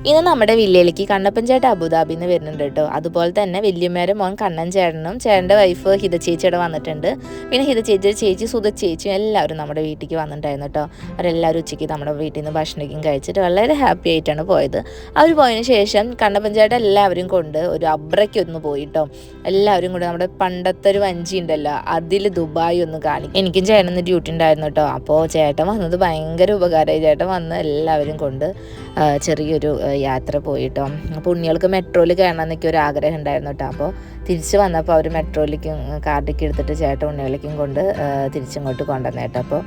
ഇന്ന് നമ്മുടെ വില്ലയിലേക്ക് കണ്ണപ്പൻ ചേട്ടൻ അബുദാബിയിൽ നിന്ന് വരുന്നുണ്ട് കേട്ടോ. അതുപോലെ തന്നെ വല്യമ്മേരെ മോൻ കണ്ണൻ ചേട്ടനും ചേട്ടൻ്റെ വൈഫ് ഹിത ചേച്ചിയുടെ വന്നിട്ടുണ്ട്. പിന്നെ ഹിത ചേച്ചി സുധ ചേച്ചിയും എല്ലാവരും നമ്മുടെ വീട്ടിലേക്ക് വന്നിട്ടുണ്ടായിരുന്നു കേട്ടോ. അവരെല്ലാവരും ഉച്ചയ്ക്ക് നമ്മുടെ വീട്ടിൽ നിന്ന് ഭക്ഷണമൊക്കെ കഴിച്ചിട്ട് വളരെ ഹാപ്പി ആയിട്ടാണ് പോയത്. അവർ പോയതിന് ശേഷം കണ്ണപ്പൻ ചേട്ടൻ എല്ലാവരും കൊണ്ട് ഒരു അബ്രയ്ക്ക് ഒന്ന് പോയിട്ടോ. എല്ലാവരും കൂടെ നമ്മുടെ പണ്ടത്തെ ഒരു വഞ്ചി ഉണ്ടല്ലോ, അതിൽ ദുബായ് ഒന്ന് കാണിക്കും. എനിക്കും ചേട്ടന് ഡ്യൂട്ടി ഉണ്ടായിരുന്നു കേട്ടോ. അപ്പോൾ ചേട്ടൻ വന്നത് ഭയങ്കര ഉപകാരമായി. ചേട്ടൻ വന്ന് എല്ലാവരും കൊണ്ട് ചെറിയൊരു യാത്ര പോയിട്ടോ. അപ്പോൾ ഉണ്ണികൾക്ക് മെട്രോയിൽ കയറണം എന്നൊക്കെ ഒരു ആഗ്രഹം ഉണ്ടായിരുന്നു കേട്ടോ. അപ്പോൾ തിരിച്ച് വന്നപ്പോൾ അവർ മെട്രോയിലേക്കും കാർഡിലേക്ക് എടുത്തിട്ട് ചേട്ടൻ ഉണ്ണികളേക്കും കൊണ്ട് തിരിച്ചിങ്ങോട്ട് കൊണ്ടുവന്നു കേട്ടോ. അപ്പോൾ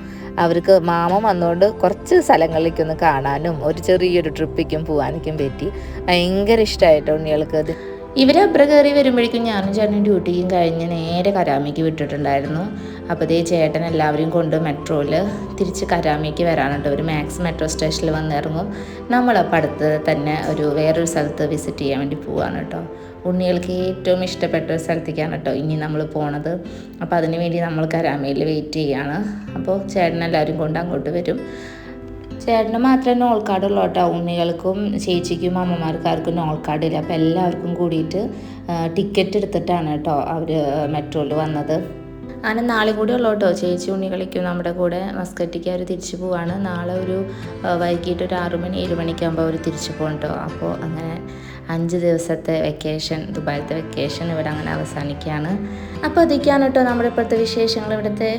അവർക്ക് മാമൻ വന്നുകൊണ്ട് കുറച്ച് സ്ഥലങ്ങളിലേക്കൊന്ന് കാണാനും ഒരു ചെറിയൊരു ട്രിപ്പിലേക്കും പോകാനൊക്കെ പറ്റി. ഭയങ്കര ഇഷ്ടമായിട്ടോ ഉണ്ണികൾക്ക് അത്. ഇവർ അബ്ര കയറി വരുമ്പോഴേക്കും ഞാനും ചേട്ടനും ഡ്യൂട്ടിയും കഴിഞ്ഞ് നേരെ കരാമയ്ക്ക് വിട്ടിട്ടുണ്ടായിരുന്നു. അപ്പോൾ ഇതേ ചേട്ടൻ എല്ലാവരും കൊണ്ട് മെട്രോയിൽ തിരിച്ച് കരാമയ്ക്ക് വരാനുണ്ട്. ഒരു മാക്സ് മെട്രോ സ്റ്റേഷനിൽ വന്നിറങ്ങും. നമ്മളപ്പോൾ അടുത്ത് തന്നെ വേറൊരു സ്ഥലത്ത് വിസിറ്റ് ചെയ്യാൻ വേണ്ടി പോവാണ് കേട്ടോ. ഉണ്ണികൾക്ക് ഏറ്റവും ഇഷ്ടപ്പെട്ട ഒരു സ്ഥലത്തേക്കാണ് കേട്ടോ ഇനി നമ്മൾ പോണത്. അപ്പോൾ അതിന് വേണ്ടി നമ്മൾ കരാമയിൽ വെയിറ്റ് ചെയ്യുകയാണ്. അപ്പോൾ ചേട്ടൻ എല്ലാവരും കൊണ്ട് അങ്ങോട്ട് വരും. ചേട്ടന് മാത്രമേ നോൾ കാർഡുള്ളൂ കേട്ടോ. ഉണ്ണികൾക്കും ചേച്ചിക്കും അമ്മമാർക്കാർക്കും നോൾ കാർഡില്ല. അപ്പോൾ എല്ലാവർക്കും കൂടിയിട്ട് ടിക്കറ്റ് എടുത്തിട്ടാണ് കേട്ടോ അവർ മെട്രോയിൽ വന്നത്. അങ്ങനെ നാളെ കൂടി ഉള്ളൂ കേട്ടോ ചേച്ചി ഉണ്ണികളിക്കും നമ്മുടെ കൂടെ മസ്കറ്റിക്ക് അവർ തിരിച്ചു പോവാണ്. നാളെ വൈകിട്ട് ഒരു 6 മണി 7 മണിക്കാകുമ്പോൾ അവർ തിരിച്ചു പോകും കേട്ടോ. അപ്പോൾ അങ്ങനെ 5 ദിവസത്തെ വെക്കേഷൻ, ദുബായിലത്തെ വെക്കേഷൻ ഇവിടെ അങ്ങനെ അവസാനിക്കുകയാണ്. അപ്പോൾ അതൊക്കെയാണ് കേട്ടോ നമ്മുടെ ഇപ്പോഴത്തെ വിശേഷങ്ങൾ ഇവിടുത്തെ.